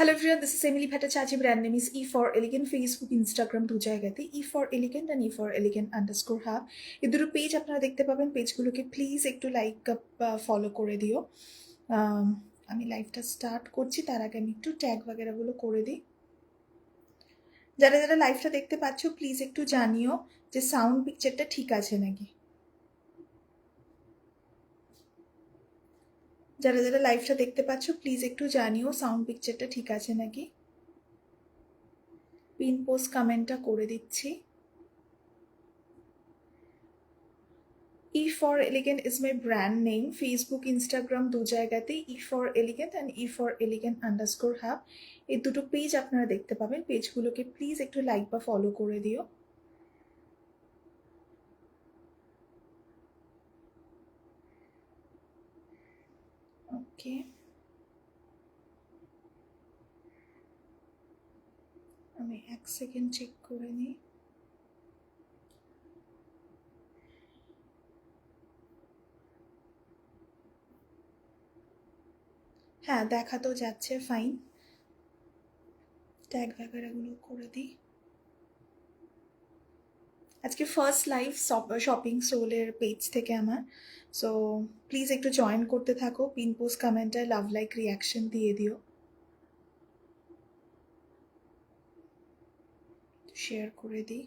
Hello everyone, this is Emily Bhattacharjee. Brand name is E for Elegant. Facebook, Instagram দু জায়গাতে E for Elegant and E for Elegant underscore hub. এই দুটো page আপনারা দেখতে পাবেন। পেজগুলোকে please একটু like follow করে দিও। আমি লাইভটা স্টার্ট করছি, তার আগে আমি একটু ট্যাগ বাগেরাগুলো করে দিই। যারা যারা লাইভটা দেখতে পাচ্ছ প্লিজ একটু জানিও যে সাউন্ড পিকচারটা ঠিক আছে নাকি। যারা যারা লাইভটা দেখতে পাচ্ছ প্লিজ একটু জানিও সাউন্ড পিকচারটা ঠিক আছে নাকি। পিন পোস্ট কমেন্টটা করে দিচ্ছি। E for Elegant is my brand name. Facebook, Instagram দু জায়গাতে E for Elegant and E for Elegant underscore hub. এই দুটো পেজ আপনারা দেখতে পাবেন। পেজগুলোকে প্লিজ একটু লাইক বা ফলো করে দিও। ওকে, আমি 1 সেকেন্ড চেক করে নিই। হ্যাঁ, দেখা তো যাচ্ছে, ফাইন। ট্যাগ ভ্যাগারাগুলো করে দিই। আজকে ফার্স্ট লাইভ শপিং সোলের পেজ থেকে আমার, সো প্লিজ একটু জয়েন করতে থাকো। পিন পোস্ট কমেন্টে লাভ লাইক রিয়াকশন দিয়ে দিও, শেয়ার করে দিই।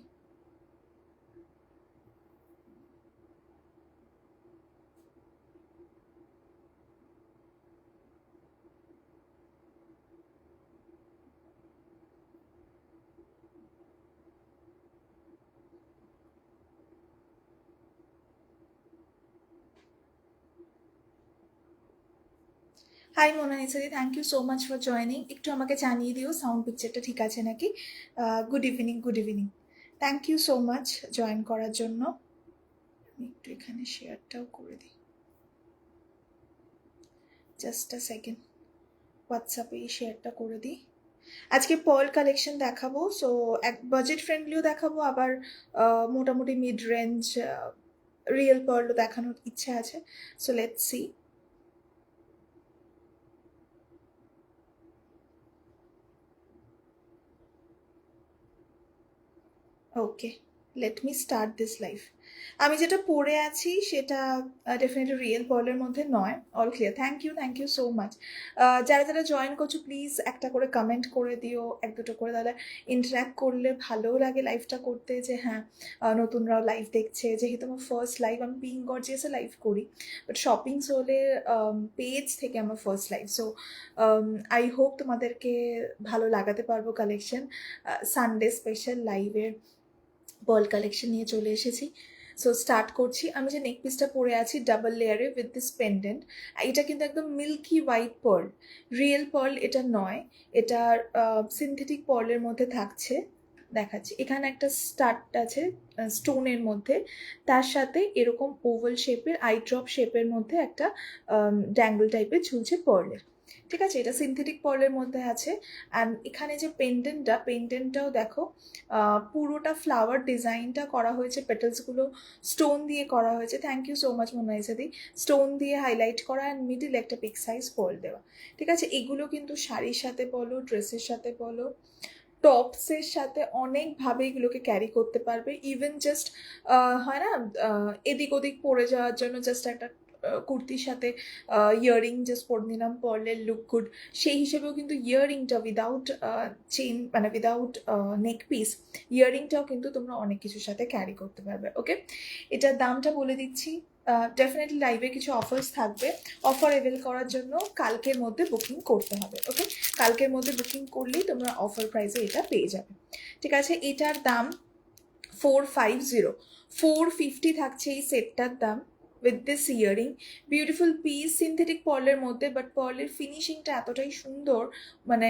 হাই মোনালিসাদি, thank you so much for joining. একটু আমাকে জানিয়ে দিও সাউন্ড পিকচারটা ঠিক আছে নাকি। Good evening, good evening. Thank you so much join করার জন্য। আমি একটু এখানে শেয়ারটাও করে দিই, জাস্ট আ সেকেন্ড। হোয়াটসঅ্যাপে এই শেয়ারটা করে দিই। আজকে পার্ল কালেকশন দেখাবো, সো এক বাজেট ফ্রেন্ডলিও দেখাবো, আবার মোটামুটি মিড রেঞ্জ রিয়েল পার্লও দেখানোর ইচ্ছা আছে। So let's see. Okay, let me start this life. আমি যেটা পড়ে আছি সেটা ডেফিনেটলি রিয়েল পার্লের মধ্যে নয়। All clear, thank you so much. যারা যারা জয়েন করছো প্লিজ একটা করে কমেন্ট করে দিও, এক দুটো করে, তাহলে ইন্টারাক্ট করলে ভালোও লাগে লাইভটা করতে, যে হ্যাঁ নতুনরাও লাইভ দেখছে। যেহেতু আমার ফার্স্ট লাইভ, আমি পিং গর্জিয়াসে লাইভ করি, বাট শপিং সোলের পেজ থেকে আমার first live. So I hope তোমাদেরকে ভালো লাগাতে পারবো কালেকশন। সানডে স্পেশাল লাইভের বল কালেকশন নিয়ে চলে এসেছি। সো স্টার্ট করছি। আমি যে নেক পিসটা পরে আছি ডাবল লেয়ারে উইথ দিস পেন্ডেন্ট, এটা কিন্তু একদম milky white pearl, real pearl এটা নয়, এটা সিনথেটিক পার্লের মধ্যে থাকছে। দেখাচ্ছি, এখানে একটা স্টার্ট আছে স্টোনের মধ্যে, তার সাথে এরকম ওভাল শেপের আই ড্রপ শেপের মধ্যে একটা ড্যাঙ্গল টাইপের ঝুলছে পার্লের। ঠিক আছে, এটা সিনথেটিক পার্লের মধ্যে আছে। অ্যান্ড এখানে যে পেন্ডেন্টটাও দেখো, পুরোটা ফ্লাওয়ার ডিজাইনটা করা হয়েছে, পেটালসগুলো স্টোন দিয়ে করা হয়েছে। থ্যাংক ইউ সো মাচ মোনালিসাদি। স্টোন দিয়ে হাইলাইট করা অ্যান্ড মিডিল একটা বিগ সাইজ পার্ল দেওয়া। ঠিক আছে, এগুলো কিন্তু শাড়ির সাথে বলো, ড্রেসের সাথে বলো, টপসের সাথে অনেকভাবে এগুলোকে ক্যারি করতে পারবে। ইভেন জাস্ট হয় না এদিক ওদিক পরে যাওয়ার জন্য, জাস্ট একটা কুর্তির সাথে ইয়াররিং জাস্ট পরে নিলাম, পার্লের লুক গুড, সেই হিসেবেও কিন্তু ইয়াররিংটা উইদাউট চেন, মানে উইদাউট নেক পিস, ইয়াররিংটাও কিন্তু তোমরা অনেক কিছুর সাথে ক্যারি করতে পারবে। ওকে, এটার দামটা বলে দিচ্ছি। ডেফিনেটলি লাইভে কিছু অফার্স থাকবে। অফার এভেল করার জন্য কালকের মধ্যে বুকিং করতে হবে। ওকে, কালকের মধ্যে বুকিং করলেই তোমরা অফার প্রাইসে এটা পেয়ে যাবে। ঠিক আছে, এটার দাম 450, 450 থাকছে এই সেটটার দাম with this earring. Beautiful piece, synthetic পার্লের মধ্যে, বাট পার্লের ফিনিশিংটা এতটাই সুন্দর, মানে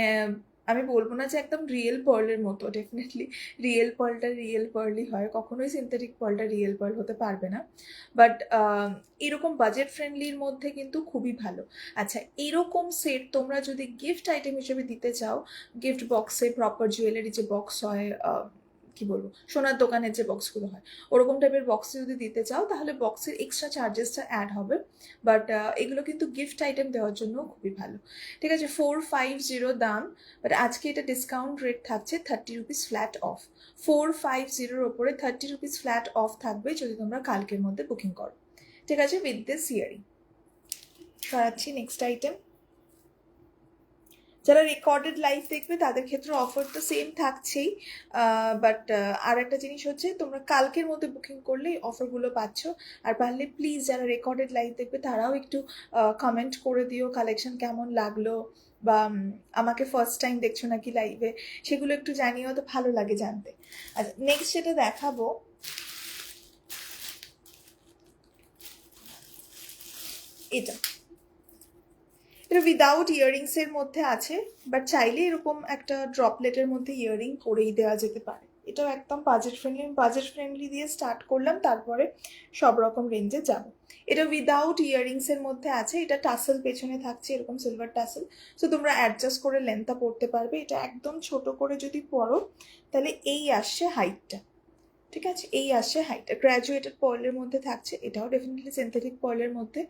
আমি বলবো না যে একদম রিয়েল পার্লের মতো। ডেফিনেটলি রিয়েল পার্লটা রিয়েল পার্লই হয়, কখনোই সিনথেটিক পার্লটা রিয়েল পার্ল হতে পারবে না। বাট এরকম বাজেট ফ্রেন্ডলির মধ্যে কিন্তু খুবই ভালো। আচ্ছা, এরকম সেট তোমরা যদি গিফট আইটেম হিসেবে দিতে চাও, গিফট বক্সে, প্রপার জুয়েলারি যে বক্স হয়, কি বলবো, সোনার দোকানের যে বক্সগুলো হয় ওরকম টাইপের বক্স যদি দিতে চাও তাহলে বক্সের এক্সট্রা চার্জেসটা অ্যাড হবে, বাট এগুলো কিন্তু গিফট আইটেম দেওয়ার জন্য খুবই ভালো। ঠিক আছে, 450 দাম, বাট আজকে এটা ডিসকাউন্ট রেট থাকছে 30 রুপিস ফ্ল্যাট অফ। 450 ওপরে 30 রুপিস ফ্ল্যাট অফ থাকবে যদি তোমরা কালকের মধ্যে বুকিং করো। ঠিক আছে, উইথ দিস ইয়ারিং সরাচ্ছি নেক্সট আইটেম। যারা রেকর্ডেড লাইভ দেখবে তাদের ক্ষেত্রে অফার তো সেম থাকছেই, বাট আর একটা জিনিস হচ্ছে তোমরা কালকের মধ্যে বুকিং করলে অফারগুলো পাচ্ছ। আর পারলে প্লিজ যারা রেকর্ডেড লাইভ দেখবে তারাও একটু কমেন্ট করে দিও কালেকশন কেমন লাগলো, বা আমাকে ফার্স্ট টাইম দেখছো নাকি লাইভে সেগুলো একটু জানিও, তো ভালো লাগে জানতে। আচ্ছা, নেক্সট যেটা দেখাবো এটা উইদাউট ইয়ারিংসের মধ্যে আছে, বাট চাইলে এরকম একটা ড্রপলেটের মধ্যে ইয়ারিং করেই দেওয়া যেতে পারে। এটাও একদম বাজেট ফ্রেন্ডলি দিয়ে স্টার্ট করলাম, তারপরে সব রকম রেঞ্জে যাব। এটা উইদাউট ইয়ারিংসের মধ্যে আছে, এটা টাসেল পেছনে থাকছে এরকম সিলভার টাসেল, সো তোমরা অ্যাডজাস্ট করে লেন্থটা পড়তে পারবে। এটা একদম ছোট করে যদি পড়ো তাহলে এই আসছে হাইটটা। ঠিক আছে, এই আসছে হাইটটা, গ্র্যাজুয়েটেড পার্লের মধ্যে থাকছে, এটাও ডেফিনেটলি সিনথেটিক পার্লের মধ্যে।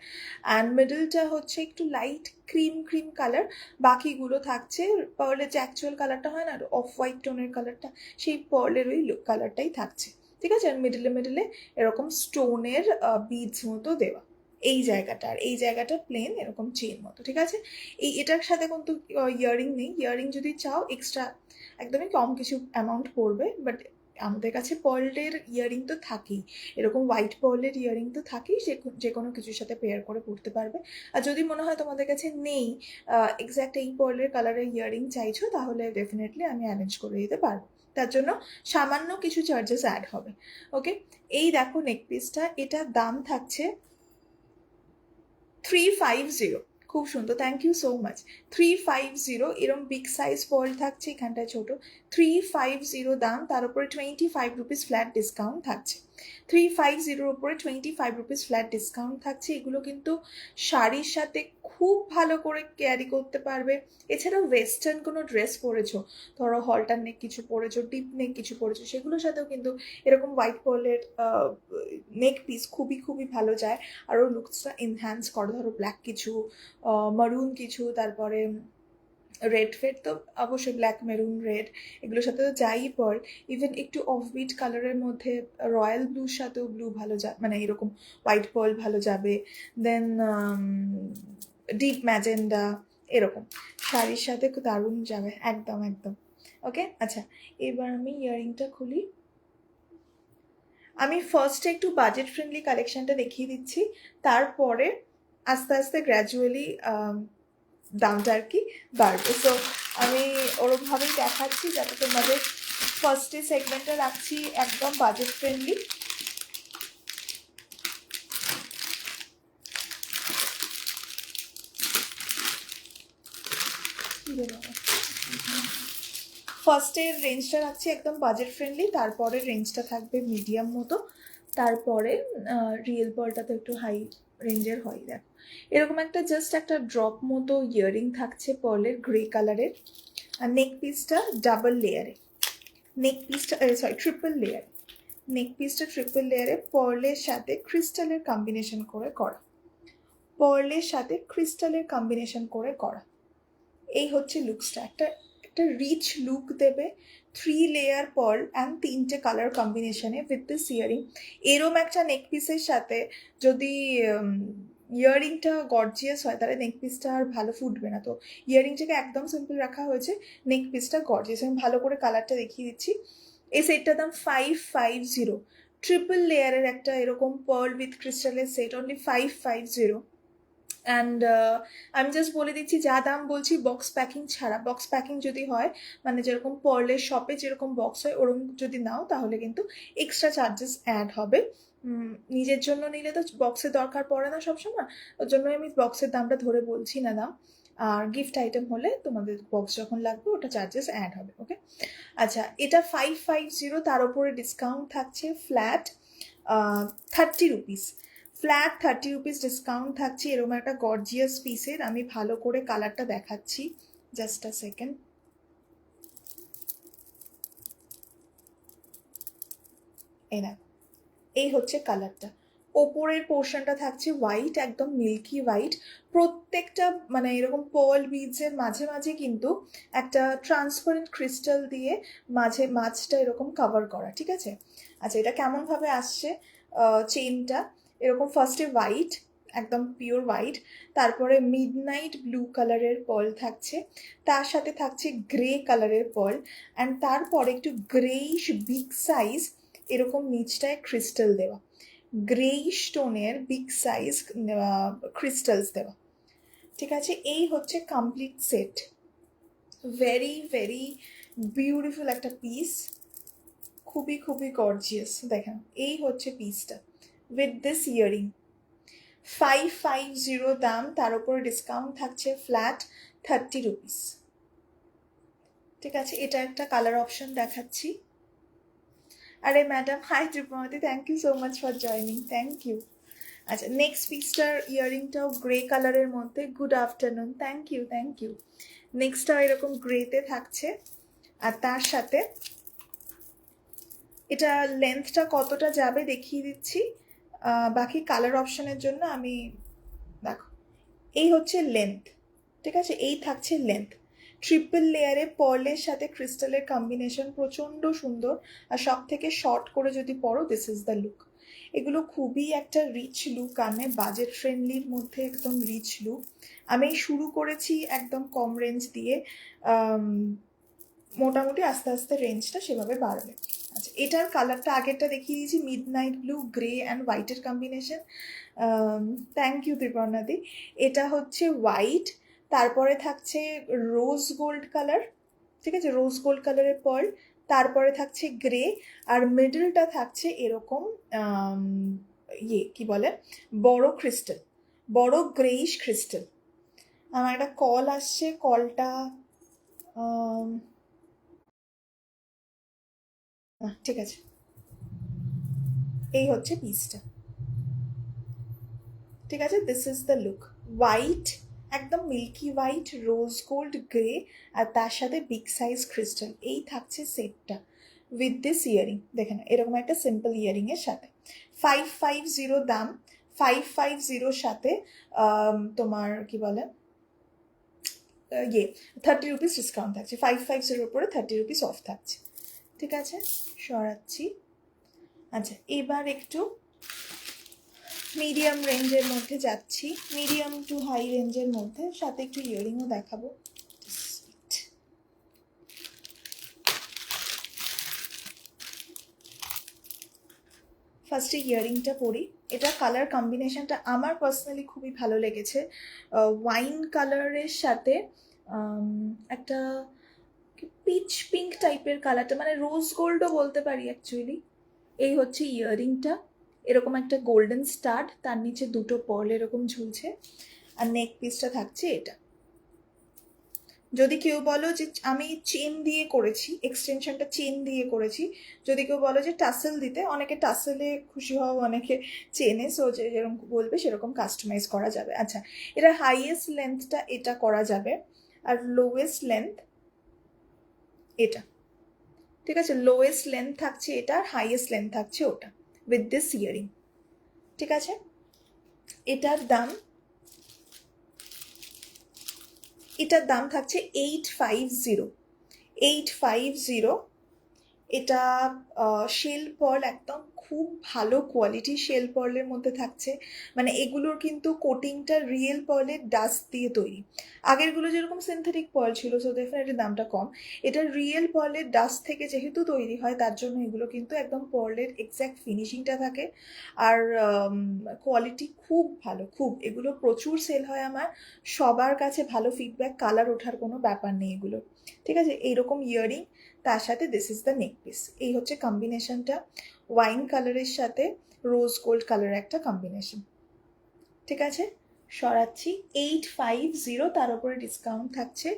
অ্যান্ড মিডলটা হচ্ছে একটু লাইট ক্রিম কালার, বাকিগুলো থাকছে পার্লের যে অ্যাকচুয়াল কালারটা হয় না অফ হোয়াইট টোনের কালারটা, সেই পার্লের ওই কালারটাই থাকছে। ঠিক আছে, আর মিডলে এরকম স্টোনের বিডস মতো দেওয়া এই জায়গাটা, আর এই জায়গাটা প্লেন এরকম চেন মতো। ঠিক আছে, এটার সাথে কিন্তু ইয়ারিং নেই, ইয়ারিং যদি চাও এক্সট্রা একদমই কম কিছু অ্যামাউন্ট পড়বে, বাট আমাদের কাছে পার্লের ইয়ারিং তো থাকেই, এরকম হোয়াইট পার্লের ইয়ারিং তো থাকেই, যে কোনো কিছুর সাথে পেয়ার করে পড়তে পারবে। আর যদি মনে হয় তোমাদের কাছে নেই এক্স্যাক্ট এই পার্লের কালারের ইয়ারিং চাইছো, তাহলে ডেফিনেটলি আমি অ্যারেঞ্জ করে দিতে পারবো, তার জন্য সামান্য কিছু চার্জেস অ্যাড হবে। ওকে, এই দেখো নেক পিসটা, এটা দাম থাকছে 350, খুব সুন্দর, থ্যাংক ইউ সো মাচ। 350 এরকম বিগ সাইজ পার্ল থাকছে, এখানটায় ছোট। 350 দাম, তার উপরে 25 রুপিস ফ্ল্যাট ডিসকাউন্ট থাকছে। 350 উপরে 25 রুপিস ফ্ল্যাট ডিসকাউন্ট থাকছে। এগুলো কিন্তু শাড়ির সাথে খুব ভালো করে ক্যারি করতে পারবে। এছাড়াও ওয়েস্টার্ন কোনো ড্রেস পরেছো, ধরো হলটার নেক কিছু পরেছো, ডিপ নেক কিছু পরেছো, সেগুলোর সাথেও কিন্তু এরকম হোয়াইট পার্লের নেক পিস খুবই ভালো যায়, আরও লুকসটা এনহ্যান্স করে। ধরো ব্ল্যাক কিছু, মারুন কিছু, তারপরে রেড ফেড তো অবশ্যই, ব্ল্যাক মেরুন রেড এগুলোর সাথে তো যাই পর, ইভেন একটু অফবিট কালারের মধ্যে রয়্যাল ব্লুর সাথেও ব্লু ভালো যায়, মানে এরকম হোয়াইট পার্ল ভালো যাবে। দেন ডিপ ম্যাজেন্ডা, এরকম শাড়ির সাথে খুব দারুণ যাবে, একদম। ওকে, আচ্ছা এবার আমি ইয়ারিংটা খুলি। আমি ফার্স্টে একটু বাজেট ফ্রেন্ডলি কালেকশনটা দেখিয়ে দিচ্ছি, তারপরে আস্তে আস্তে গ্র্যাজুয়ালি দামটা আর কি বাড়বে। সো আমি ওরকমভাবেই দেখাচ্ছি যাতে তোমাদের ফার্স্টে সেগমেন্টটা রাখছি একদম বাজেট ফ্রেন্ডলি। ফার্স্টের রেঞ্জটা রাখছি একদম বাজেট ফ্রেন্ডলি, তারপরে রেঞ্জটা থাকবে মিডিয়াম মতো, তারপরে রিয়েল পার্লটা তো একটু হাই রেঞ্জের হয়। দেখো এরকম একটা জাস্ট একটা ড্রপ মতো ইয়ারিং থাকছে পার্লের গ্রে কালারের, আর নেক পিসটা ডাবল লেয়ারে, ট্রিপল লেয়ার। নেক পিসটা ট্রিপল লেয়ারে পার্লের সাথে ক্রিস্টালের কম্বিনেশন করে করা, এই হচ্ছে লুকসটা। একটা রিচ লুক দেবে, 3 লেয়ার পার্ল অ্যান্ড 3টে কালার কম্বিনেশনে উইথ দিস ইয়ারিং। এরম একটা নেক পিসের সাথে যদি ইয়ারিংটা গর্জিয়াস হয় তাহলে নেক পিসটা আর ভালো ফুটবে না, তো ইয়ারিংটাকে একদম সিম্পল রাখা হয়েছে, নেক পিসটা গর্জিয়াস। আমি ভালো করে কালারটা দেখিয়ে দিচ্ছি। এই সেটটার দাম 550, ট্রিপল লেয়ারের একটা এরকম পার্ল উইথ ক্রিস্টালের সেট, অনলি 550। অ্যান্ড আমি জাস্ট বলে দিচ্ছি যা দাম বলছি বক্স প্যাকিং ছাড়া, বক্স প্যাকিং যদি হয় মানে যেরকম পার্লের শপে যেরকম বক্স হয় ওরকম যদি নাও তাহলে কিন্তু এক্সট্রা চার্জেস অ্যাড হবে। নিজের জন্য নিলে তো বক্সের দরকার পড়ে না সবসময়, ওর জন্য আমি বক্সের দামটা ধরে বলছি না দাম, আর গিফট আইটেম হলে তোমাদের বক্স যখন লাগবে ওটা চার্জেস অ্যাড হবে। ওকে, আচ্ছা এটা 550, তার উপরে ডিসকাউন্ট থাকছে flat 30 rupees, flat 30 rupees discount থাকছে এরকম একটা গর্জিয়াস পিসের। আমি ভালো করে কালারটা দেখাচ্ছি, জাস্ট আ সেকেন্ড। এই না, এই হচ্ছে কালারটা। ওপরের পোর্শনটা থাকছে হোয়াইট, একদম মিল্কি হোয়াইট। প্রত্যেকটা মানে এরকম পার্ল বিডসের মাঝে মাঝে কিন্তু একটা ট্রান্সপারেন্ট ক্রিস্টাল দিয়ে মাঝে মাঝটা এরকম কভার করা, ঠিক আছে? আচ্ছা, এটা কেমনভাবে আসছে চেইনটা? এরকম ফার্স্টে হোয়াইট, একদম পিওর হোয়াইট, তারপরে মিডনাইট ব্লু কালারের পার্ল থাকছে, তার সাথে থাকছে গ্রে কালারের পার্ল, অ্যান্ড তারপরে একটু গ্রেইশ বিগ সাইজ এরকম নিচটায় ক্রিস্টাল দেওয়া, গ্রেইশ টোনের বিগ সাইজ ক্রিস্টালস দেওয়া, ঠিক আছে? এই হচ্ছে complete set. Very very beautiful একটা পিস, খুবই খুবই গর্জিয়াস। দেখেন, এই হচ্ছে পিসটা উইথ দিস ইয়ারিং। 550 দাম, তার উপরে ডিসকাউন্ট থাকছে ফ্ল্যাট 30 রুপিস, ঠিক আছে? এটা একটা কালার অপশন দেখাচ্ছি। আরে ম্যাডাম, হাই ত্রিপুরামতি, thank you so much for joining, thank you. আচ্ছা, নেক্সট পিসটার ইয়ারিংটাও গ্রে কালারের মধ্যে। Good afternoon, thank you thank you. নেক্সটটাও এরকম গ্রেতে থাকছে, আর তার সাথে এটা লেন্থটা কতটা যাবে দেখিয়ে দিচ্ছি। বাকি কালার অপশনের জন্য আমি, দেখো, এই হচ্ছে লেন্থ, ঠিক আছে? এই থাকছে লেন্থ। ট্রিপল লেয়ারে পার্লের সাথে ক্রিস্টালের কম্বিনেশন প্রচণ্ড সুন্দর, আর সব থেকে শর্ট করে যদি পরো, দিস ইজ দ্য লুক। এগুলো খুবই একটা রিচ লুক, আনে বাজেট ফ্রেন্ডলির মধ্যে একদম রিচ লুক। আমি শুরু করেছি একদম কম রেঞ্জ দিয়ে, মোটামুটি আস্তে আস্তে রেঞ্জটা সেভাবে বাড়বে। আচ্ছা, এটার কালারটা আগেরটা দেখিয়ে দিয়েছি, midnight blue, grey and হোয়াইটের কম্বিনেশন। থ্যাংক ইউ ত্রিপর্ণাদি। এটা হচ্ছে হোয়াইট, তারপরে থাকছে রোজ গোল্ড কালার, ঠিক আছে? রোজ গোল্ড কালারের পার্ল, তারপরে থাকছে গ্রে, আর মিডলটা থাকছে এরকম কি বলে, বড় ক্রিস্টাল, বড় গ্রেইশ ক্রিস্টাল। আমার একটা কল আসছে, কলটা ঠিক আছে। এই হচ্ছে পিসটা, ঠিক আছে? This is the look. White, একদম milky white, rose gold, grey, আর তার সাথে বিগ সাইজ ক্রিস্টাল, এই থাকছে সেটটা উইথ দিস ইয়ারিং। দেখেন, এরকম একটা সিম্পল ইয়ারিংয়ের সাথে 550 দাম। 550 সাথে তোমার কি বলে, 30 রুপিস ডিসকাউন্ট থাকছে। 550 উপরে 30 রুপিস অফ থাকছে, ঠিক আছে? সরাচ্ছি। আচ্ছা, এবার একটু মিডিয়াম রেঞ্জের মধ্যে যাচ্ছি, মিডিয়াম টু হাই রেঞ্জের মধ্যে, সাথে একটু ইয়ারিংও দেখাবো। ফার্স্টে ইয়ারিংটা পরি। এটা কালার কম্বিনেশনটা আমার পার্সোনালি খুবই ভালো লেগেছে, ওয়াইন কালারের সাথে একটা পিচ পিঙ্ক টাইপের কালারটা, মানে রোজ গোল্ডও বলতে পারি অ্যাকচুয়ালি। এই হচ্ছে ইয়ারিংটা, এরকম একটা গোল্ডেন স্টাড, তার নিচে দুটো পার্ল এরকম ঝুলছে, আর নেক পিসটা থাকছে এটা। যদি কেউ বলো যে আমি চেন দিয়ে করেছি, এক্সটেনশনটা চেন দিয়ে করেছি, যদি কেউ বলো যে টাসেল দিতে, অনেকে টাসেলে খুশি হও, অনেকে চেনে, সো যে যেরকম বলবে সেরকম কাস্টমাইজ করা যাবে। আচ্ছা, এটা হাইয়েস্ট লেন্থটা এটা করা যাবে, আর লোয়েস্ট লেন্থ এটা, ঠিক আছে? লোয়েস্ট লেন্থ থাকছে এটা, আর হাইয়েস্ট লেন্থ থাকছে ওটা, উইথ দিস ইয়ারিং, ঠিক আছে? এটার দাম, এটার দাম থাকছে 850। 850। এটা শেল পার্ল, একদম খুব ভালো কোয়ালিটি শেল পার্লের মধ্যে থাকছে, মানে এগুলোর কিন্তু কোটিংটা রিয়েল পার্লের ডাস্ট দিয়ে তৈরি। আগেরগুলো যেরকম সিনথেটিক পার্ল ছিল, সো ডেফিনেটলি দামটা কম। এটা রিয়েল পার্লের ডাস্ট থেকে যেহেতু তৈরি হয়, তার জন্য এগুলো কিন্তু একদম পার্লের এক্স্যাক্ট ফিনিশিংটা থাকে, আর কোয়ালিটি খুব ভালো, খুব। এগুলো প্রচুর সেল হয় আমার, সবার কাছে ভালো ফিডব্যাক, কালার ওঠার কোনো ব্যাপার নেই এগুলো, ঠিক আছে? এইরকম ইয়ারিং, তার সাথে this is the neck piece. এই হচ্ছে কম্বিনেশনটা, ওয়াইন কালারের সাথে রোজ গোল্ড কালারের একটা কম্বিনেশন, ঠিক আছে? সরাচ্ছি। 850, তার উপরে ডিসকাউন্ট থাকছে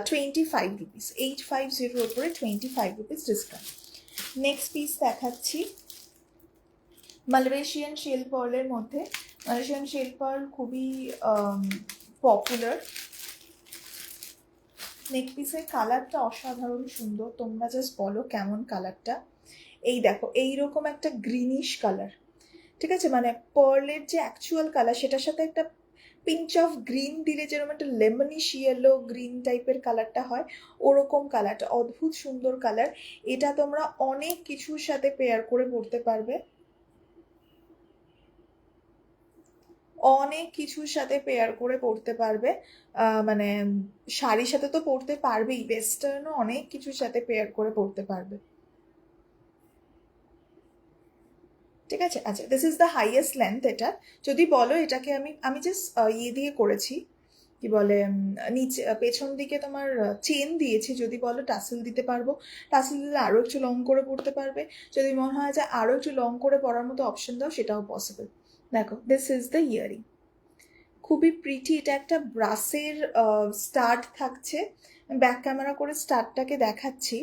25 রুপিস। 850 উপরে 25 রুপিস ডিসকাউন্ট। নেক্সট পিস দেখাচ্ছি মালয়েশিয়ান শেল পার্লের মধ্যে। মালয়েশিয়ান শেল পার্ল খুবই পপুলার। নেক পিসের কালারটা অসাধারণ সুন্দর, তোমরা জাস্ট বলো কেমন কালারটা। এই দেখো এইরকম একটা গ্রিনিশ কালার, ঠিক আছে, মানে পার্লের যে অ্যাকচুয়াল কালার সেটার সাথে একটা পিঞ্চ অফ গ্রিন দিলে যেরকম একটা লেমনিশ ইয়েলো গ্রিন টাইপের কালারটা হয়, ওরকম কালারটা অদ্ভুত সুন্দর কালার। এটা তোমরা অনেক কিছুর সাথে পেয়ার করে পরতে পারবে, অনেক কিছুর সাথে পেয়ার করে পরতে পারবে। মানে শাড়ির সাথে তো পরতে পারবেই, ওয়েস্টার্নও অনেক কিছুর সাথে পেয়ার করে পরতে পারবে, ঠিক আছে। আচ্ছা, this is the highest length. এটা যদি বলো এটাকে আমি আমি জাস্ট ইয়ে দিয়ে করেছি, কি বলে, নিচে পেছন দিকে তোমার চেন দিয়েছি। যদি বলো টাসেল দিতে পারবো, টাসেল দিলে আরও একটু লং করে পড়তে পারবে। যদি মনে হয় যে আরও একটু লং করে পরার মতো অপশন দাও, সেটাও পসিবল। দেখো, দিস ইজ দ্য ইয়ারিং, খুবই প্রিটি। এটা একটা ব্রাসের স্টার্ট থাকছে, ব্যাক ক্যামেরা করে স্টার্টটাকে দেখাচ্ছি।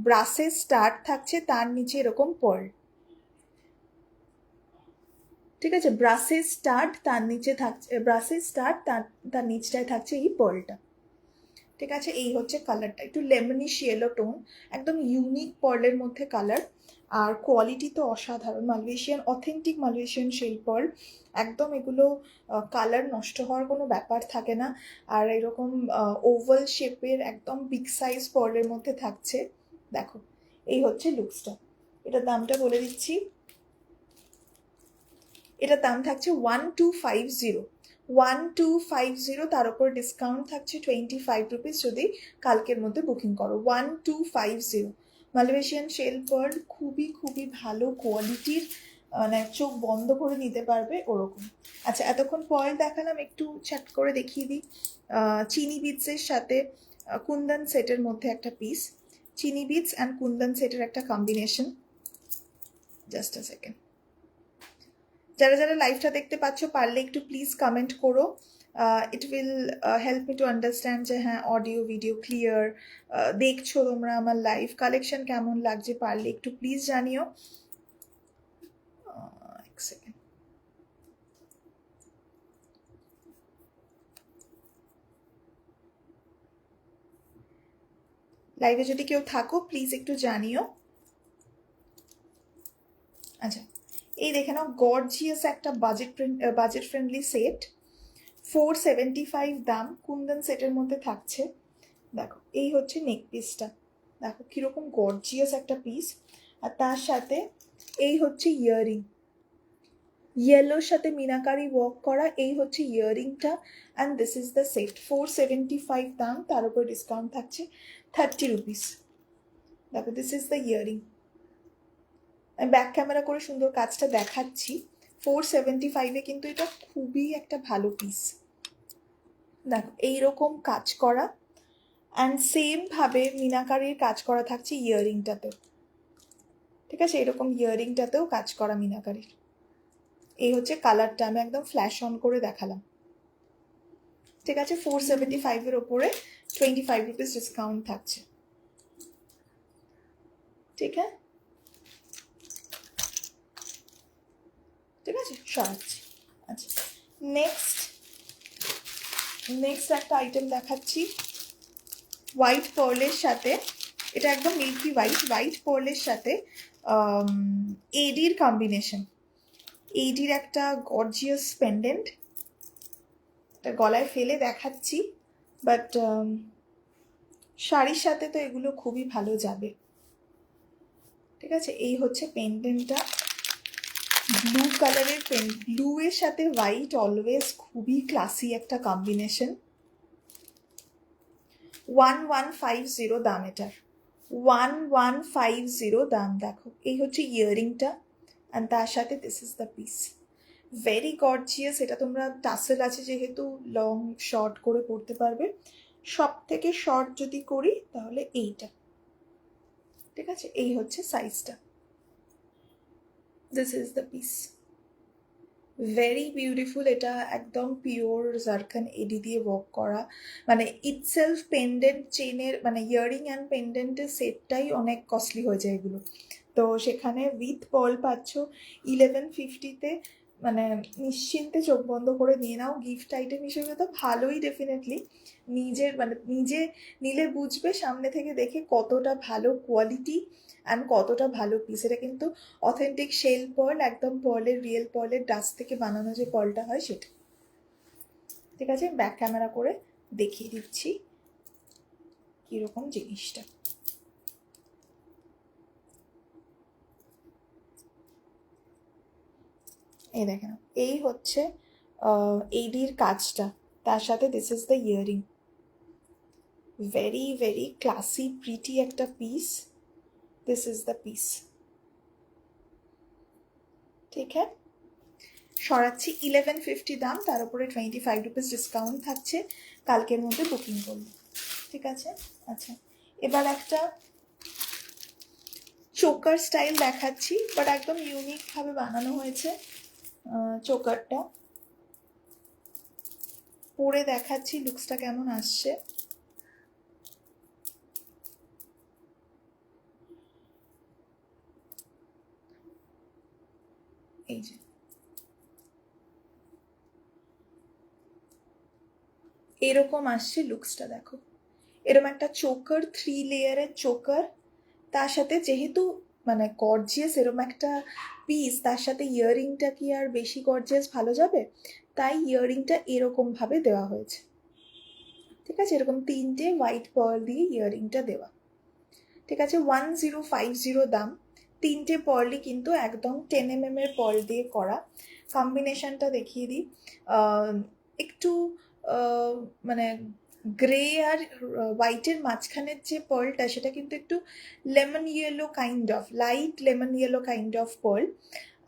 ব্রাসের স্টার্ট থাকছে, তার নিচে এরকম পার্ল, ঠিক আছে। ব্রাসের স্টার্ট, তার নিচে থাকছে ব্রাসের স্টার্ট, তার নিচটায় থাকছে এই পার্লটা, ঠিক আছে। এই হচ্ছে কালারটা, একটু লেমনিশ ইয়েলো টোন, একদম ইউনিক পার্লের মধ্যে কালার। আর কোয়ালিটি তো অসাধারণ, Malaysian authentic Malaysian shell pearl, একদম এগুলো কালার নষ্ট হওয়ার কোনো ব্যাপার থাকে না। আর এরকম ওভাল শেপের একদম বিগ সাইজ পার্লের মধ্যে থাকছে। দেখো, এই হচ্ছে লুকসটা। এটার দামটা বলে দিচ্ছি, এটার দাম থাকছে 1250, 1250, তার উপর ডিসকাউন্ট থাকছে 25 রুপিস যদি কালকের মধ্যে বুকিং করো। 1250 মালয়েশিয়ান শেল পার্ল, খুবই খুবই ভালো কোয়ালিটির, মানে চোখ বন্ধ করে নিতে পারবে ওরকম। আচ্ছা, এতক্ষণ পার্ল দেখালাম, একটু চ্যাট করে দেখিয়ে দিই। চিনি বিটসের সাথে কুন্দন সেটের মধ্যে একটা পিস, চিনি বিটস অ্যান্ড কুন্দন সেটের একটা কম্বিনেশন। জাস্ট আ সেকেন্ড, যারা যারা লাইভটা দেখতে পাচ্ছ পারলে একটু প্লিজ কমেন্ট করো, it will help me to understand যে হ্যাঁ অডিও ভিডিও ক্লিয়ার দেখছো তোমরা, আমার লাইভ কালেকশন কেমন লাগছে পারলে একটু প্লিজ জানিও। এক সেকেন্ড, লাইভে যদি কেউ থাকো প্লিজ একটু জানিও। আচ্ছা, এই দেখে নাও, গর্জিয়াস একটা বাজেট ফ্রেন্ডলি সেট, 475 দাম, কুন্দন সেটের মধ্যে থাকছে। দেখো, এই হচ্ছে নেক পিসটা, দেখো কিরকম গর্জিয়াস একটা পিস। আর তার সাথে এই হচ্ছে ইয়ারিং, ইয়েলোর সাথে মিনাকারি ওয়ার্ক করা, এই হচ্ছে ইয়ারিংটা। And this is the set, 475 দাম, তার উপর ডিসকাউন্ট থাকছে 30 রুপিস। দেখো, দিস ইজ দ্য ইয়ারিং, আমি ব্যাক ক্যামেরা করে সুন্দর কাজটা দেখাচ্ছি। 475-এ কিন্তু এটা খুবই একটা ভালো পিস। দেখো, এইরকম কাজ করা, অ্যান্ড সেমভাবে মিনাকারির কাজ করা থাকছে ইয়ারিংটাতে, ঠিক আছে। এরকম ইয়ারিংটাতেও কাজ করা মিনাকারির। এই হচ্ছে কালারটা, আমি একদম ফ্ল্যাশ অন করে দেখালাম, ঠিক আছে। 475-এর ওপরে 25 রুপিস ডিসকাউন্ট থাকছে, ঠিক আছে, ঠিক আছে, সরাচ্ছি। আচ্ছা, নেক্সট একটা আইটেম দেখাচ্ছি, হোয়াইট পার্লের সাথে, এটা একদম মিল্কি হোয়াইট পার্লের সাথে এডির কম্বিনেশন, এডির একটা গর্জিয়াস পেন্ডেন্ট, এটা গলায় ফেলে দেখাচ্ছি, বাট শাড়ির সাথে তো এগুলো খুবই ভালো যাবে, ঠিক আছে। এই হচ্ছে পেন্ডেন্টটা, ব্লু কালারের ব্লু এর সাথে হোয়াইট অলওয়েজ খুবই ক্লাসি একটা কম্বিনেশন। 1150 দাম এটার, 1150 দাম। দেখো, এই হচ্ছে ইয়ারিংটা, অ্যান্ড তার সাথে this is the piece, very gorgeous. এটা তোমরা টাসেল আছে যেহেতু লং শর্ট করে পরতে পারবে। সব থেকে শর্ট যদি করি তাহলে এইটা, ঠিক আছে। এই হচ্ছে সাইজটা, this is the piece, very beautiful. এটা একদম পিওর জারখান এডি দিয়ে ওয়ার্ক করা, মানে ইটসেলফ পেন্ডেন্ট চেনের, মানে ইয়ারিং অ্যান্ড পেন্ডেন্টের সেটটাই অনেক কস্টলি হয়ে যায় এগুলো, তো সেখানে উইথ পার্ল পাচ্ছ 1150-তে। মানে নিশ্চিন্তে চোখ বন্ধ করে নিয়ে নাও। গিফট আইটেম হিসেবে তো ভালোই ডেফিনেটলি, নিজের মানে নিজে নিলে বুঝবে সামনে থেকে দেখে কতটা ভালো কোয়ালিটি অ্যান্ড কতটা ভালো পিস। এটা কিন্তু অথেন্টিক শেল পার্ল, একদম পার্লের রিয়েল পার্লের ডাস্ট থেকে বানানো যে পার্লটা হয় সেটা। ঠিক আছে, ব্যাক ক্যামেরা করে দেখিয়ে দিচ্ছি কীরকম জিনিসটা। এই দেখেন, এই হচ্ছে এইডির কাজটা, তার সাথে this is the earring. Very very classy pretty একটা পিস। This is the piece. ঠিক হ্যাঁ, সরাচ্ছি 1150 দাম, তার উপরে 25 রুপিস ডিসকাউন্ট থাকছে কালকের মধ্যে বুকিং করলে। ঠিক আছে, আচ্ছা এবার একটা চোকার স্টাইল দেখাচ্ছি, বাট একদম ইউনিকভাবে বানানো হয়েছে চোকারটা। পরে দেখাচ্ছি লুকসটা কেমন আসছে। এই যে এরকম আসছে লুকসটা, দেখো এরকম একটা চোকার, 3 লেয়ারের চোকার, তার সাথে যেহেতু মানে গর্জিয়াস এরকম একটা পিস, তার সাথে ইয়াররিংটা কি আর বেশি গর্জিয়াস ভালো যাবে, তাই ইয়াররিংটা এরকমভাবে দেওয়া হয়েছে। ঠিক আছে, এরকম 3টে হোয়াইট পার্ল দিয়ে ইয়াররিংটা দেওয়া। ঠিক আছে, 1050 দাম। 3টে পার্লই কিন্তু একদম 10mm এর পার্ল দিয়ে করা। কম্বিনেশনটা দেখিয়ে দিই, একটু মানে গ্রে আর হোয়াইটের মাঝখানের যে পার্লটা সেটা কিন্তু একটু lemon yellow kind of, light lemon yellow kind of pearl.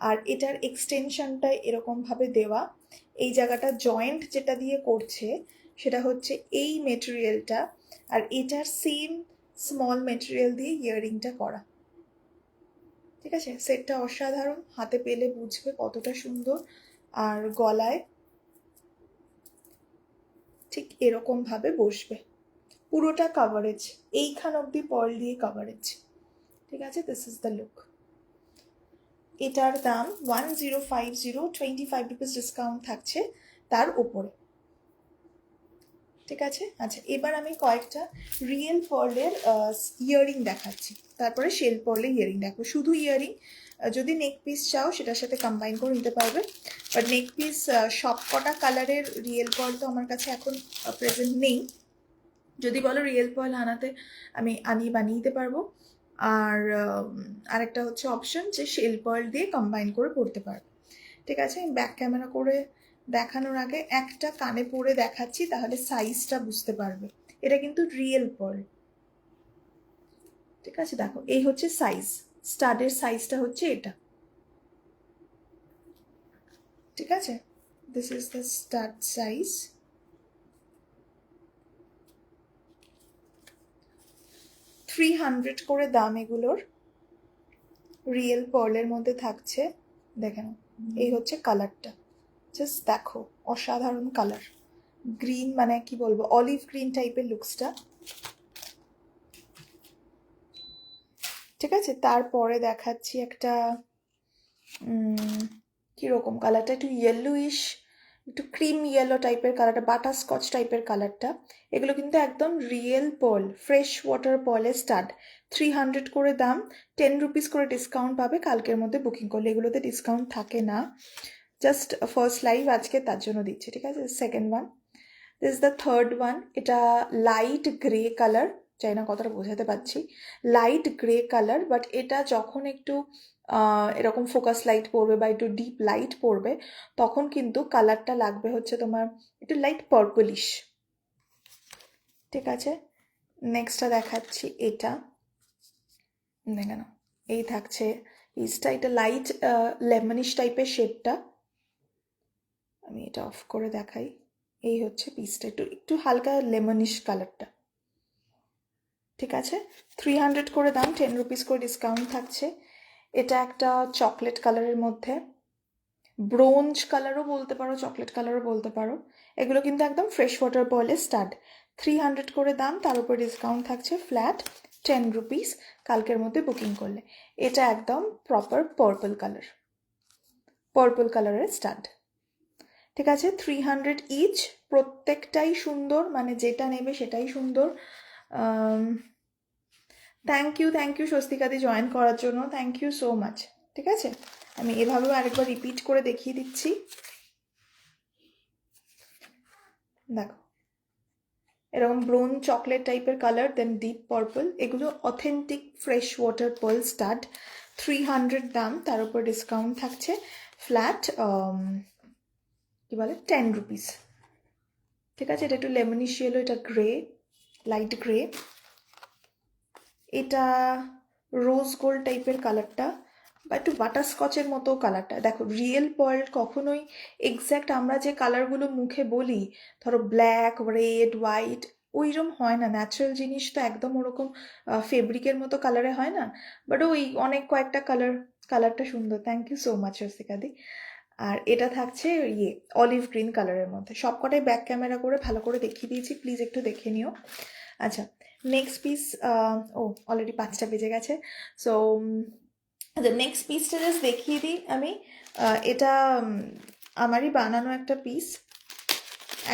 আর এটার এক্সটেনশনটা এরকমভাবে দেওয়া। এই জায়গাটা জয়েন্ট যেটা দিয়ে করছে সেটা হচ্ছে এই মেটেরিয়ালটা, আর এটার সেম স্মল মেটেরিয়াল দিয়ে ইয়াররিংটা করা। ঠিক আছে, সেটটা অসাধারণ, হাতে পেলে বুঝবে কতটা সুন্দর। আর গলায় ঠিক এরকমভাবে বসবে, পুরোটা কাভারেজ, এইখান অবধি পার্ল দিয়ে কাভারেজ। ঠিক আছে, দিস ইজ দ্য লুক। এটার দাম 1050, 25 রুপিস ডিসকাউন্ট থাকছে তার উপরে। ঠিক আছে, আচ্ছা এবার আমি কয়েকটা রিয়েল পার্লের ইয়াররিং দেখাচ্ছি, তারপরে শেল পার্লের ইয়াররিং দেখো। শুধু ইয়াররিং, যদি নেক পিস চাও সেটার সাথে কম্বাইন করে নিতে পারবে, বাট নেক পিস সব কটা কালারের রিয়েল পার্ল তো আমার কাছে এখন প্রেজেন্ট নেই। যদি বলো রিয়েল পার্ল আনাতে, আমি বানিয়ে দিতে পারবো। আর আরেকটা হচ্ছে অপশন যে শেল পার্ল দিয়ে কম্বাইন করে পড়তে পারবো। ঠিক আছে, আমি ব্যাক ক্যামেরা করে দেখানোর আগে একটা কানে পরে দেখাচ্ছি, তাহলে সাইজটা বুঝতে পারবে। এটা কিন্তু রিয়েল পার্ল। ঠিক আছে, দেখো এই হচ্ছে সাইজ, স্টাডের সাইজটা হচ্ছে এটা। ঠিক আছে, this is the stud size. $300 করে দাম এগুলোর, রিয়েল পার্লের মধ্যে থাকছে। দেখেন এই হচ্ছে কালারটা, জাস্ট দেখো অসাধারণ কালার, গ্রিন মানে কি বলবো, অলিভ গ্রিন টাইপের লুকসটা। ঠিক আছে, তারপরে দেখাচ্ছি একটা কীরকম কালারটা, একটু ইয়েলোইশ, একটু ক্রিম ইয়েলো টাইপের কালারটা, বাটারস্কচ টাইপের কালারটা। এগুলো কিন্তু একদম রিয়েল পার্ল, ফ্রেশ ওয়াটার পার্লের স্টাড। 300 করে দাম, 10 রুপিস করে ডিসকাউন্ট পাবে কালকের মধ্যে বুকিং করলে। এগুলোতে ডিসকাউন্ট থাকে না, জাস্ট ফার্স্ট লাইভ আজকে তার জন্য দিচ্ছি। ঠিক আছে, second one, this is the third one. এটা লাইট গ্রে কালার, চাই না কতটা বোঝাতে পারছি, লাইট গ্রে কালার, বাট এটা যখন একটু এরকম ফোকাস লাইট পড়বে বা একটু ডিপ লাইট পড়বে তখন কিন্তু কালারটা লাগবে হচ্ছে তোমার একটু লাইট পার্পলিশ। ঠিক আছে, নেক্সটটা দেখাচ্ছি, এটা দেখেন এই থাকছে পিসটা, এটা লাইট লেমনিশ টাইপের শেডটা। আমি এটা অফ করে দেখাই, এই হচ্ছে পিসটা, একটু একটু হালকা লেমনিশ কালারটা। ঠিক আছে, 300 করে দাম, 10 রুপিস করে ডিসকাউন্ট থাকছে। এটা একটা চকলেট কালারের মধ্যে, ব্রোঞ্জ কালারও বলতে পারো, চকলেট কালারও বলতে পারো। এগুলো কিন্তু একদম ফ্রেশ ওয়াটার পার্লের স্টাড। 300 করে দাম, তার উপর ডিসকাউন্ট থাকছে ফ্ল্যাট 10 রুপিস কালকের মধ্যে বুকিং করলে। এটা একদম প্রপার পার্পল কালার, পার্পল কালারের স্টাড। ঠিক আছে, 300 ইচ, প্রত্যেকটাই সুন্দর, মানে যেটা নেবে সেটাই সুন্দর। থ্যাংক ইউ স্বস্তিকাদি জয়েন করার জন্য, থ্যাংক ইউ সো মাচ। ঠিক আছে, আমি এভাবেও আরেকবার রিপিট করে দেখিয়ে দিচ্ছি। দেখো, এরকম ব্রাউন চকলেট টাইপের কালার, দেন ডিপ পার্পল, এগুলো authentic fresh water pearl stud, 300 দাম, তার উপর ডিসকাউন্ট থাকছে ফ্ল্যাট কি বলে 10 রুপিস। ঠিক আছে, এটা একটু লেমনিশ ইয়েলো, এটা গ্রে, লাইট গ্রে, এটা রোজ গোল্ড টাইপের কালারটা, বা একটু বাটারস্কচের মতো কালারটা। দেখো, রিয়েল পার্ল কখনোই এক্স্যাক্ট আমরা যে কালারগুলো মুখে বলি, ধরো ব্ল্যাক, রেড, হোয়াইট, ওইরকম হয় না। ন্যাচারাল জিনিস তো একদম ওরকম ফেব্রিকের মতো কালারে হয় না, বাট ওই অনেক কয়েকটা কালারটা সুন্দর। থ্যাংক ইউ সো মাচ রসিকাদি। আর এটা থাকছে ইয়ে অলিভ গ্রিন কালারের মধ্যে। সবকটাই ব্যাক ক্যামেরা করে ভালো করে দেখিয়ে দিয়েছি, প্লিজ একটু দেখে নিও। আচ্ছা, নেক্সট পিস, ও অলরেডি 5টা বেজে গেছে। সো আচ্ছা, নেক্সট পিসটা জাস্ট দেখিয়ে দিই আমি। এটা আমারই বানানো একটা পিস,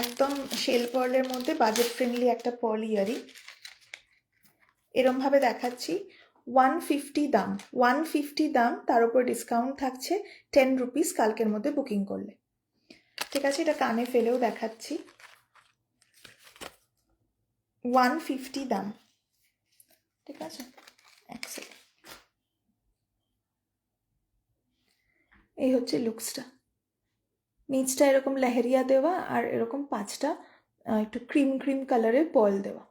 একদম শেল পার্লের মধ্যে বাজেট ফ্রেন্ডলি একটা পার্ল ইয়ারিং। এরমভাবে দেখাচ্ছি, 150 দাম, 150 দাম, তার উপর ডিসকাউন্ট থাকছে 10 রুপিস কালকের মধ্যে বুকিং করলে। ঠিক আছে, এটা কানে ফেলেও দেখাচ্ছি, 150 দাম। ঠিক আছে, এক সেকেন্ড। এই হচ্ছে লুকসটা, নিচটা এরকম লেহেরিয়া দেওয়া, আর এরকম 5টা একটু ক্রিম ক্রিম কালারের পার্ল দেওয়া,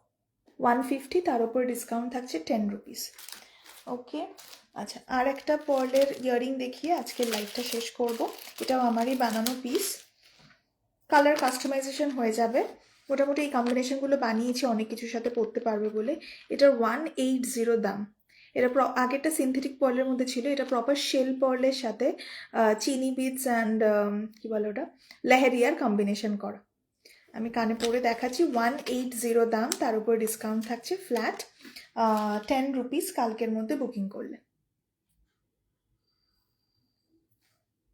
150, তার উপর ডিসকাউন্ট থাকছে 10 রুপিস। ওকে, আচ্ছা, আর একটা পার্লের ইয়ারিং দেখিয়ে আজকের লাইভটা শেষ করব। এটাও আমারই বানানো পিস, কালার কাস্টমাইজেশন হয়ে যাবে। মোটামুটি এই কম্বিনেশনগুলো বানিয়েছি অনেক কিছুর সাথে পরতে পারবে বলে। এটার 180 দাম। এটা আগেরটা সিনথেটিক পার্লের মধ্যে ছিল, এটা প্রপার শেল পার্লের সাথে চিনি বিটস অ্যান্ড কি বলে ওটা, লেহেরিয়ার কম্বিনেশন করা। আমি কানে পরে দেখাচ্ছি, 180 দাম, তার উপর ডিসকাউন্ট থাকছে ফ্ল্যাট 10 রুপিস কালকের মধ্যে বুকিং করলে।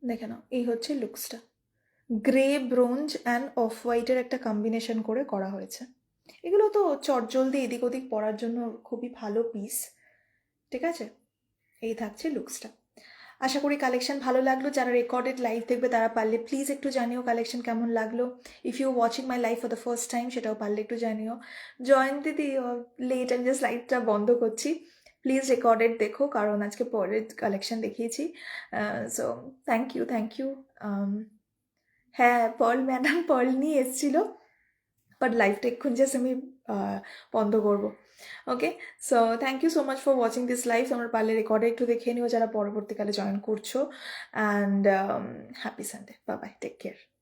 দেখে নাও, এই হচ্ছে লুকসটা, গ্রে, ব্রোঞ্জ অ্যান্ড অফ হোয়াইটের একটা কম্বিনেশন করে করা হয়েছে। এগুলো তো চটজলদি এদিক ওদিক পরার জন্য খুবই ভালো পিস। ঠিক আছে, এই থাকছে লুকসটা। আশা করি কালেকশন ভালো লাগলো। যারা রেকর্ডেড লাইভ দেখবে তারা পারলে প্লিজ একটু জানিও কালেকশন কেমন লাগলো। If you watching my live for the first time, সেটাও পারলে একটু জানিও। জয়ন্তী দি লেট, আমি জাস্ট লাইভটা বন্ধ করছি। প্লিজ রেকর্ডেড দেখো, কারণ আজকে পরের কালেকশন দেখিয়েছি। So thank you. হ্যাঁ, পার্ল ম্যাডাম পার্ল নিয়ে এসেছিল, বাট লাইভটা এক্ষুনি জাস্ট আমি বন্ধ করবো। Okay, so thank you so much for watching this live. তোমরা পারলে রেকর্ডে একটু দেখে নিও যারা পরবর্তীকালে জয়েন করছো। And happy Sunday, bye bye, take care.